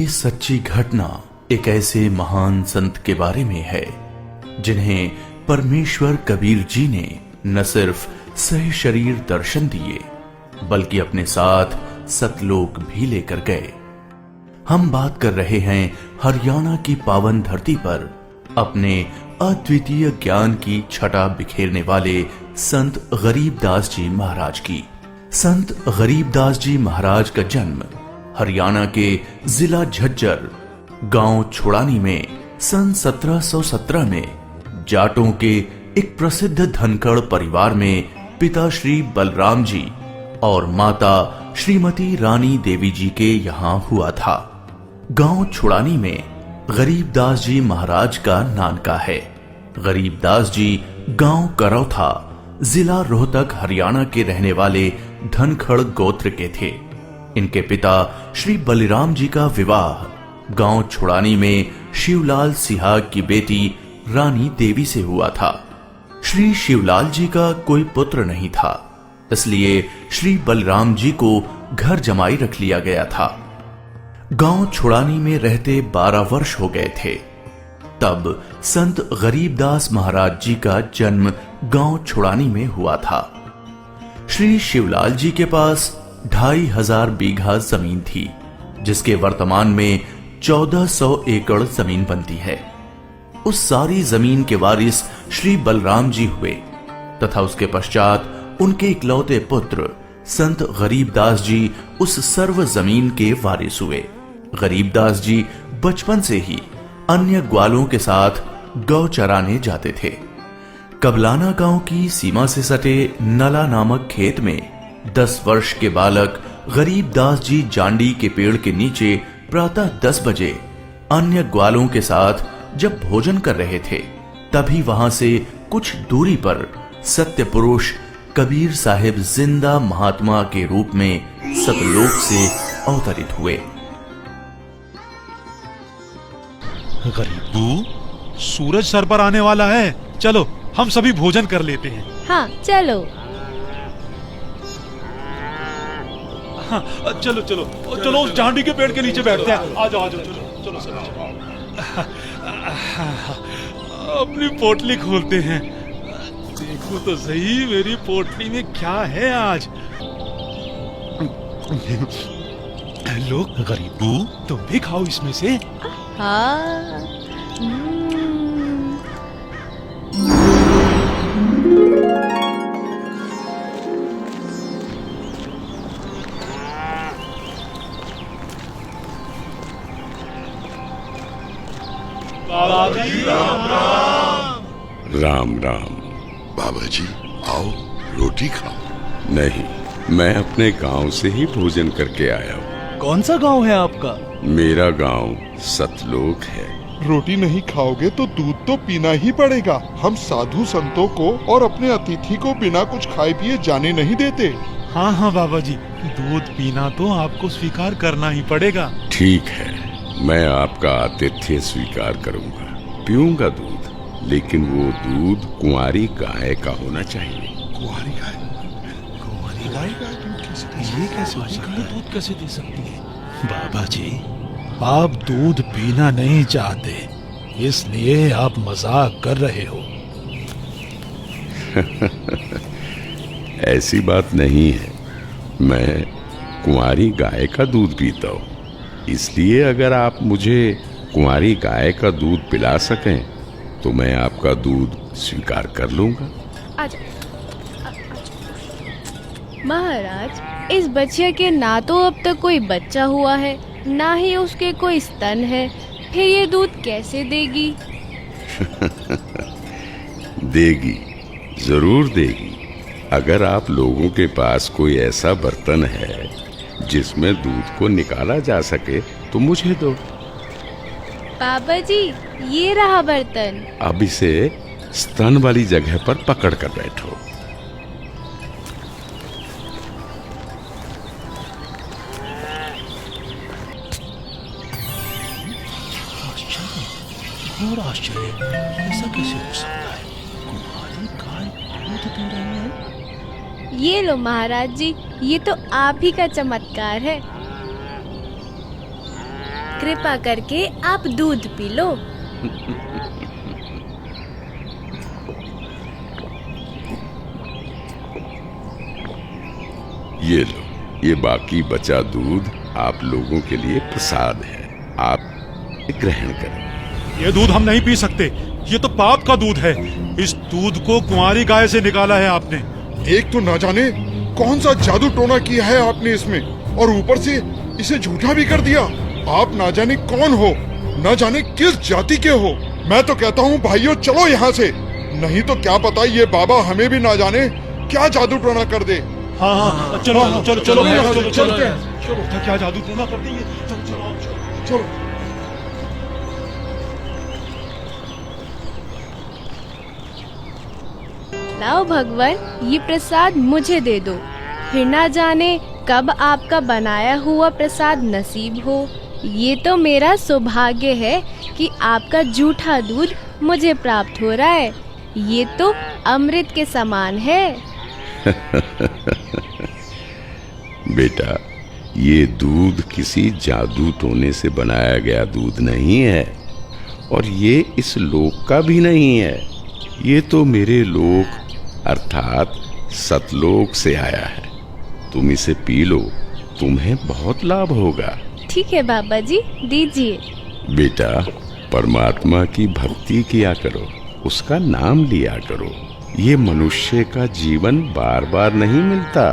सच्ची घटना एक ऐसे महान संत के बारे में है जिन्हें परमेश्वर कबीर जी ने न सिर्फ सह शरीर दर्शन दिए बल्कि अपने साथ सतलोक भी लेकर गए। हम बात कर रहे हैं हरियाणा की पावन धरती पर अपने अद्वितीय ज्ञान की छटा बिखेरने वाले संत गरीबदास जी महाराज की। संत गरीबदास जी महाराज का जन्म हरियाणा के जिला झज्जर गांव छुड़ानी में सन 1717 में जाटों के एक प्रसिद्ध धनखड़ परिवार में पिता श्री बलराम जी और माता श्रीमती रानी देवी जी के यहाँ हुआ था। गांव छुड़ानी में गरीबदास जी महाराज का नानका है। गरीबदास जी गांव करौथा जिला रोहतक हरियाणा के रहने वाले धनखड़ गोत्र के थे। इनके पिता श्री बलिराम जी का विवाह गांव छुड़ानी में शिवलाल सिहाग की बेटी रानी देवी से हुआ था। श्री शिवलाल जी का कोई पुत्र नहीं था, इसलिए श्री बलराम जी को घर जमाई रख लिया गया था। गांव छुड़ानी में रहते 12 वर्ष हो गए थे तब संत गरीबदास महाराज जी का जन्म गांव छुड़ानी में हुआ था। श्री शिवलाल जी के पास 2500 बीघा जमीन थी, जिसके वर्तमान में 1400 एकड़ जमीन बनती है। उस सारी जमीन के वारिस श्री बलराम जी हुए तथा उसके पश्चात उनके इकलौते पुत्र संत गरीबदास जी उस सर्व जमीन के वारिस हुए। गरीबदास जी बचपन से ही अन्य ग्वालों के साथ गौ चराने जाते थे। कबलाना गांव की सीमा से सटे नला नामक खेत में 10 वर्ष के बालक गरीबदास जी जांडी के पेड़ के नीचे प्रातः 10 बजे अन्य ग्वालों के साथ जब भोजन कर रहे थे, तभी वहां से कुछ दूरी पर सत्य पुरुष कबीर साहिब जिंदा महात्मा के रूप में सतलोक से अवतरित हुए। गरीबू, सूरज सर पर आने वाला है, चलो हम सभी भोजन कर लेते हैं। हाँ चलो। हाँ, चलो चलो चलो उस जांडी के पेड़ के नीचे बैठते हैं। आ जाओ चलो चलो चलो। अपनी पोटली खोलते हैं। देखो तो सही मेरी पोटली में क्या है आज। लो गरीबू, तुम भी खाओ इसमें से। हाँ। राम राम। बाबा जी आओ, रोटी खाओ। नहीं, मैं अपने गांव से ही भोजन करके आया हूँ। कौन सा गांव है आपका? मेरा गांव सतलोक है। रोटी नहीं खाओगे तो दूध तो पीना ही पड़ेगा। हम साधु संतों को और अपने अतिथि को बिना कुछ खाए पिए जाने नहीं देते। हाँ हाँ बाबा जी, दूध पीना तो आपको स्वीकार करना ही पड़ेगा। ठीक है, मैं आपका आतिथ्य स्वीकार करूंगा, पीऊंगा दूध, लेकिन वो दूध कुंवारी गाय का होना चाहिए। कुंवारी गाय? कुंवारी गाय? ये कैसे हो सकता है? दूध कैसे दे सकती है? बाबा जी, आप दूध पीना नहीं चाहते, इसलिए आप मजाक कर रहे हो। ऐसी बात नहीं है, मैं कुंवारी गाय का दूध पीता हूँ, इसलिए अगर आप मुझे कुंवारी गाय का दूध पिला सकें तो मैं आपका दूध स्वीकार कर लूंगा। महाराज, इस बच्चे के ना तो अब तक कोई बच्चा हुआ है, ना ही उसके कोई स्तन है, फिर ये दूध कैसे देगी? देगी, जरूर देगी। अगर आप लोगों के पास कोई ऐसा बर्तन है जिसमें दूध को निकाला जा सके तो मुझे दो। बाबा जी, ये रहा बर्तन। अब इसे स्तन वाली जगह पर पकड़ कर बैठो। और आश्चर्य, ऐसा कैसे हो सकता है? कुंवारी गाय दूध दे रही है। ये लो महाराज जी, ये तो आप ही का चमत्कार है। कृपा करके आप दूध पी लो। ये लो, ये बाकी बचा दूध आप लोगों के लिए प्रसाद है, आप ग्रहण करें। ये दूध हम नहीं पी सकते, ये तो पाप का दूध है। इस दूध को कुंवारी गाय से निकाला है आपने। एक तो ना जाने कौन सा जादू टोना किया है आपने इसमें, और ऊपर से इसे झूठा भी कर दिया। आप ना जाने कौन हो, ना जाने किस जाति के हो। मैं तो कहता हूँ भाइयों चलो यहाँ से, नहीं तो क्या पता ये बाबा हमें भी ना जाने क्या जादू टोना कर दे। हाँ हाँ चलो चलो चलो यहाँ से चलो चलते हैं। चलो, क्या जादू टोना कर देंगे। चलो चलो चलो लाओ भगवान, ये प्रसाद मुझे दे दो, फिर ना जाने कब आपका बनाया हुआ प्रसाद नसीब हो। ये तो मेरा सौभाग्य है कि आपका जूठा दूध मुझे प्राप्त हो रहा है। ये तो अमृत के समान है। बेटा, ये दूध किसी जादू टोने से बनाया गया दूध नहीं है, और ये इस लोक का भी नहीं है। ये तो मेरे लोक अर्थात सतलोक से आया है। तुम इसे पी लो, तुम्हें बहुत लाभ होगा। ठीक है बाबा जी, दीजिए। बेटा, परमात्मा की भक्ति किया करो, उसका नाम लिया करो। ये मनुष्य का जीवन बार बार नहीं मिलता।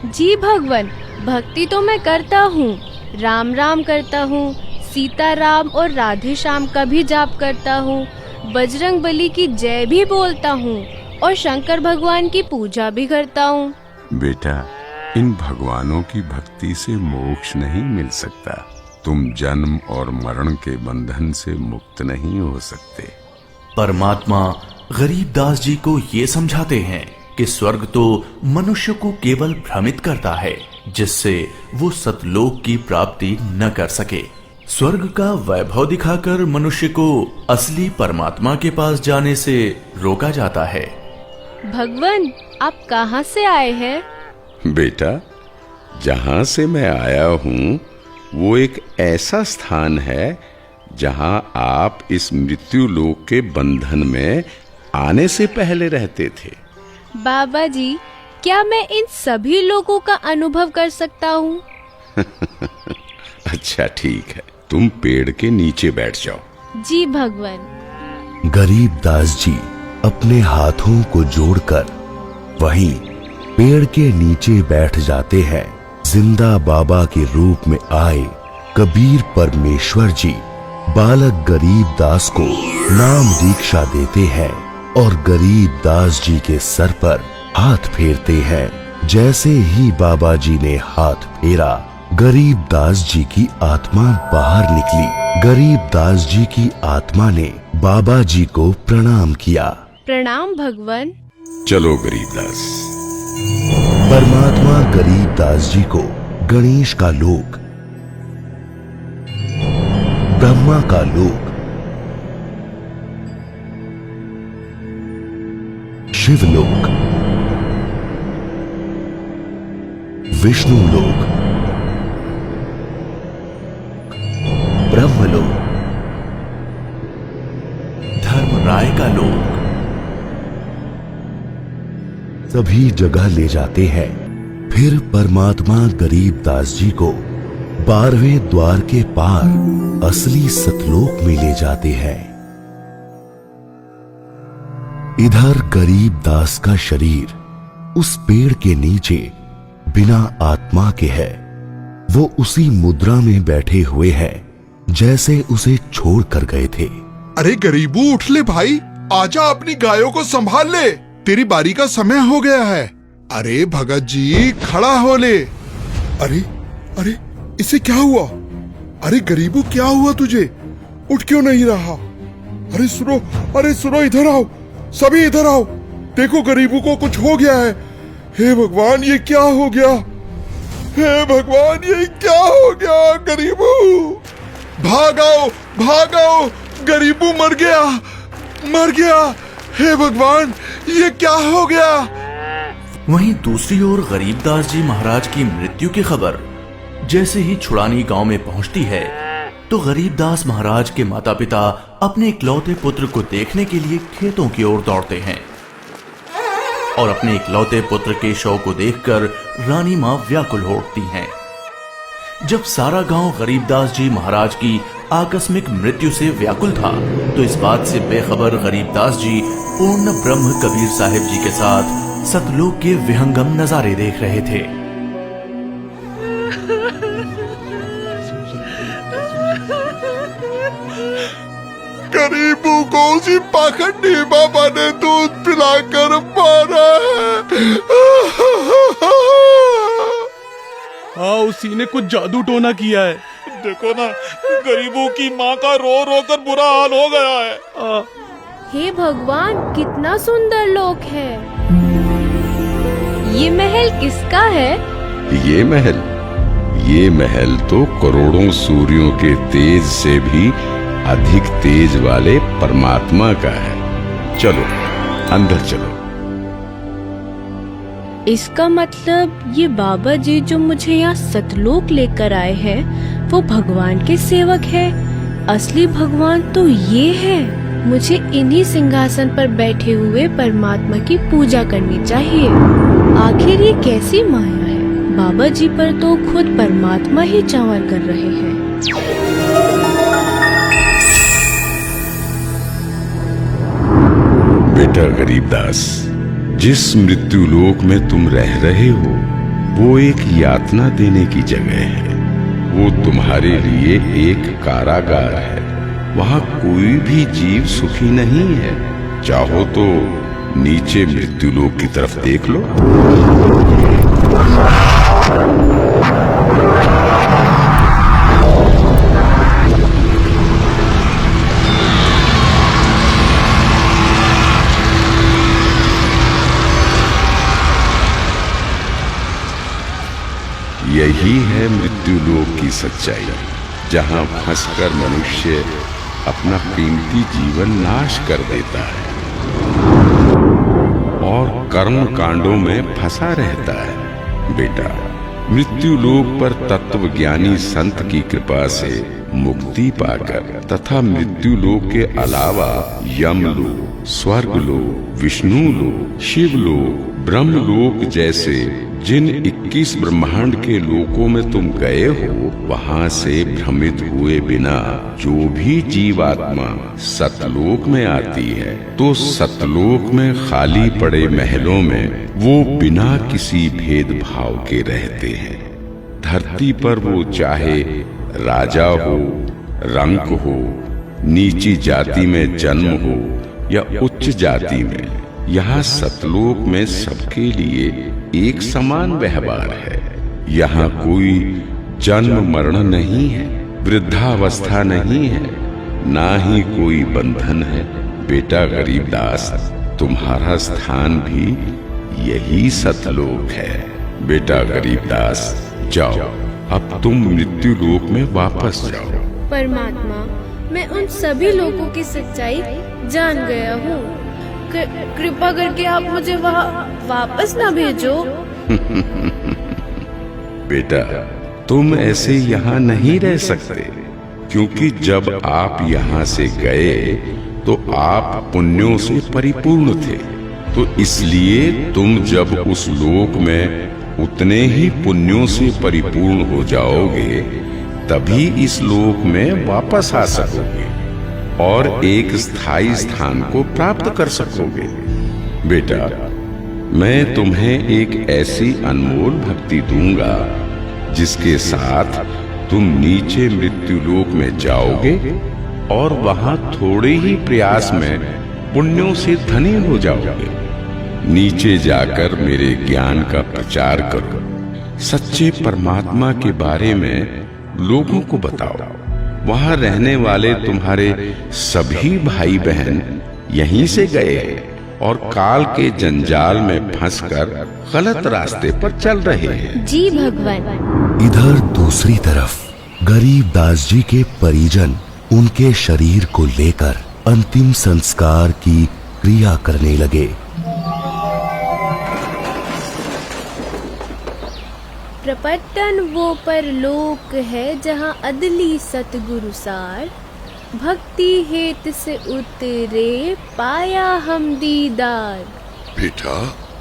जी भगवान, भक्ति तो मैं करता हूँ, राम राम करता हूँ, सीता राम और राधे श्याम का भी जाप करता हूँ, बजरंग बली की जय भी बोलता हूँ और शंकर भगवान की पूजा भी करता हूँ। बेटा, इन भगवानों की भक्ति से मोक्ष नहीं मिल सकता। तुम जन्म और मरण के बंधन से मुक्त नहीं हो सकते। परमात्मा गरीबदास जी को ये समझाते हैं कि स्वर्ग तो मनुष्य को केवल भ्रमित करता है, जिससे वो सतलोक की प्राप्ति न कर सके। स्वर्ग का वैभव दिखाकर मनुष्य को असली परमात्मा के पास जाने से रोका जाता है। भगवान, आप कहाँ से आए हैं? बेटा, जहां से मैं आया हूँ वो एक ऐसा स्थान है जहां आप इस मृत्यु लोक के बंधन में आने से पहले रहते थे। बाबा जी, क्या मैं इन सभी लोगों का अनुभव कर सकता हूँ? अच्छा ठीक है, तुम पेड़ के नीचे बैठ जाओ। जी भगवान। गरीबदास जी अपने हाथों को जोड़कर वहीं पेड़ के नीचे बैठ जाते हैं। जिंदा बाबा के रूप में आए कबीर परमेश्वर जी बालक गरीबदास को नाम दीक्षा देते हैं और गरीबदास जी के सर पर हाथ फेरते हैं। जैसे ही बाबा जी ने हाथ फेरा, गरीबदास जी की आत्मा बाहर निकली। गरीबदास जी की आत्मा ने बाबा जी को प्रणाम किया। प्रणाम भगवान। चलो गरीबदास। परमात्मा गरीबदास जी को गणेश का लोक, ब्रह्मा का लोक, शिवलोक, विष्णु लोक, ब्रह्मलोक, धर्मराय का लोक, सभी जगह ले जाते हैं। फिर परमात्मा गरीबदास जी को 12वें द्वार के पार असली सतलोक में ले जाते हैं। इधर गरीबदास का शरीर उस पेड़ के नीचे बिना आत्मा के है। वो उसी मुद्रा में बैठे हुए हैं जैसे उसे छोड़ कर गए थे। अरे गरीबू, उठ ले भाई, आजा, अपनी गायों को संभाल ले, तेरी बारी का समय हो गया है। अरे भगत जी, खड़ा हो ले। अरे अरे, इसे क्या हुआ? अरे गरीबू, क्या हुआ तुझे? उठ क्यों नहीं रहा? अरे सुनो, अरे सुनो, इधर आओ, सभी इधर आओ। देखो गरीबू को कुछ हो गया है। हे भगवान, ये क्या हो गया? हे भगवान, ये क्या हो गया? गरीबू, भागो भागो, गरीबू मर गया, मर गया। हे भगवान, ये क्या हो गया? वहीं दूसरी ओर गरीबदास जी महाराज की मृत्यु की खबर जैसे ही छुड़ानी गांव में पहुंचती है, तो गरीबदास महाराज के माता पिता अपने इकलौते पुत्र को देखने के लिए खेतों की ओर दौड़ते हैं और अपने इकलौते पुत्र के शव को देखकर रानी मां व्याकुल हो उठती हैं। जब सारा गांव गरीबदास जी महाराज की आकस्मिक मृत्यु से व्याकुल था, तो इस बात से बेखबर गरीबदास जी पूर्ण ब्रह्म कबीर साहिब जी के साथ सतलोक के विहंगम नजारे देख रहे थे। गरीबों को उसी पाखंडी बाबा ने दूध पिलाकर मारा है। हाँ, उसी ने कुछ जादू टोना किया है। देखो ना, गरीबों की माँ का रो रो कर बुरा हाल हो गया है। हे भगवान, कितना सुंदर लोक है। ये महल किसका है? ये महल तो करोड़ों सूर्यों के तेज से भी अधिक तेज वाले परमात्मा का है। चलो अंदर चलो। इसका मतलब ये बाबा जी जो मुझे यहाँ सतलोक लेकर आए हैं, वो भगवान के सेवक है। असली भगवान तो ये है। मुझे इन्हीं सिंहासन पर बैठे हुए परमात्मा की पूजा करनी चाहिए। आखिर ये कैसी माया है? बाबा जी पर तो खुद परमात्मा ही चावर कर रहे हैं। बेटा गरीबदास, जिस मृत्यु लोक में तुम रह रहे हो वो एक यातना देने की जगह है। वो तुम्हारे लिए एक कारागार है। वहाँ कोई भी जीव सुखी नहीं है। चाहो तो नीचे मृत्यु लोक की तरफ देख लो। यही है मृत्युलोक की सच्चाई, जहां फंसकर मनुष्य अपना कीमती जीवन नाश कर देता है और कर्म कांडों में फंसा रहता है। बेटा, मृत्युलोक पर तत्वज्ञानी संत की कृपा से मुक्ति पाकर तथा मृत्युलोक के अलावा यमलोक, स्वर्गलोक, विष्णुलोक, शिवलोक, ब्रह्मलोक जैसे जिन 21 ब्रह्मांड के लोकों में तुम गए हो, वहां से भ्रमित हुए बिना जो भी जीवात्मा सतलोक में आती है, तो सतलोक में खाली पड़े महलों में वो बिना किसी भेदभाव के रहते हैं। धरती पर वो चाहे राजा हो, रंक हो, नीची जाति में जन्म हो या उच्च जाति में, यहाँ सतलोक में सबके लिए एक समान व्यवहार है। यहाँ कोई जन्म मरण नहीं है, वृद्धावस्था नहीं है, ना ही कोई बंधन है। बेटा गरीबदास, तुम्हारा स्थान भी यही सतलोक है। बेटा गरीबदास, जाओ, अब तुम मृत्यु लोक में वापस जाओ। परमात्मा, मैं उन सभी लोगों की सच्चाई जान गया हूँ। कृपा करके आप मुझे वहाँ वापस ना भेजो। बेटा, तुम ऐसे यहाँ नहीं रह सकते, क्योंकि जब आप यहाँ से गए तो आप पुण्यों से परिपूर्ण थे। तो इसलिए तुम जब उस लोक में उतने ही पुण्यों से परिपूर्ण हो जाओगे, तभी इस लोक में वापस आ सकोगे और एक स्थायी स्थान को प्राप्त कर सकोगे। बेटा, मैं तुम्हें एक ऐसी अनमोल भक्ति दूंगा जिसके साथ तुम नीचे मृत्युलोक में जाओगे और वहां थोड़े ही प्रयास में पुण्यों से धनी हो जाओगे। नीचे जाकर मेरे ज्ञान का प्रचार करो, सच्चे परमात्मा के बारे में लोगों को बताओ। वहां रहने वाले तुम्हारे सभी भाई बहन यहीं से गए हैं और काल के जंजाल में फंसकर गलत रास्ते पर चल रहे हैं। जी भगवान। इधर दूसरी तरफ गरीबदास जी के परिजन उनके शरीर को लेकर अंतिम संस्कार की क्रिया करने लगे। प्रपटन वो परलोक है जहाँ अदली सतगुरु सार, भक्ति हेत से उतरे पाया हम दीदार। बेटा,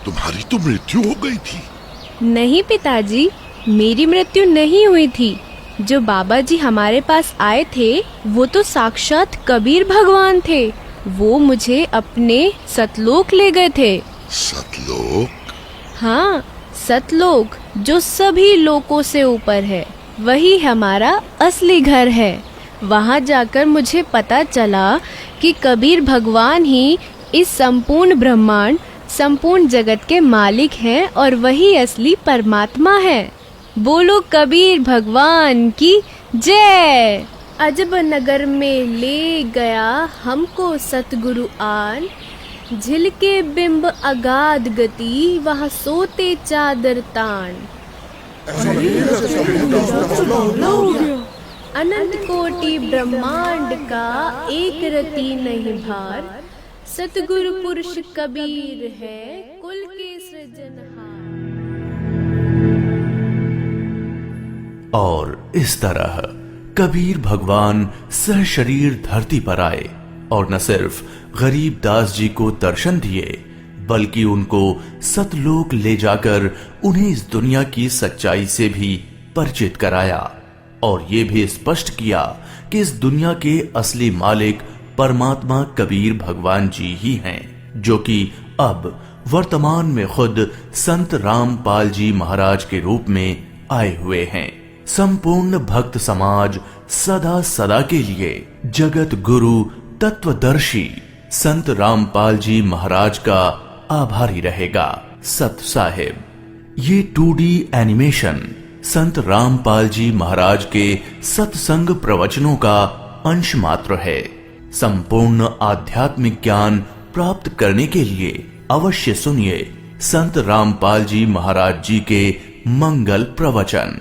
तुम्हारी तो मृत्यु हो गई थी। नहीं पिताजी, मेरी मृत्यु नहीं हुई थी। जो बाबा जी हमारे पास आए थे वो तो साक्षात कबीर भगवान थे। वो मुझे अपने सतलोक ले गए थे। सतलोक? हाँ, सतलोक जो सभी लोकों से ऊपर है, वही हमारा असली घर है। वहाँ जाकर मुझे पता चला कि कबीर भगवान ही इस संपूर्ण ब्रह्मांड, संपूर्ण जगत के मालिक हैं और वही असली परमात्मा है। बोलो कबीर भगवान की जय। अजब नगर में ले गया हमको सतगुरु आन, झिलके बिंब अगाध गति वहाँ सोते चादर तान। अनंत कोटि ब्रह्मांड का एक रति नहीं भार, सतगुरु पुरुष कबीर है कुल के सृजनहार। और इस तरह कबीर भगवान सहशरीर धरती पर आए और न सिर्फ गरीब दास जी को दर्शन दिए, बल्कि उनको सतलोक ले जाकर उन्हें इस दुनिया की सच्चाई से भी परिचित कराया और ये भी स्पष्ट किया कि इस दुनिया के असली मालिक परमात्मा कबीर भगवान जी ही हैं, जो कि अब वर्तमान में खुद संत रामपाल जी महाराज के रूप में आए हुए हैं। संपूर्ण भक्त समाज सदा सदा के लिए जगत गुरु तत्वदर्शी संत रामपाल जी महाराज का आभारी रहेगा। सत साहिब। ये 2D एनिमेशन संत रामपाल जी महाराज के सत्संग प्रवचनों का अंश मात्र है। संपूर्ण आध्यात्मिक ज्ञान प्राप्त करने के लिए अवश्य सुनिए संत रामपाल जी महाराज जी के मंगल प्रवचन।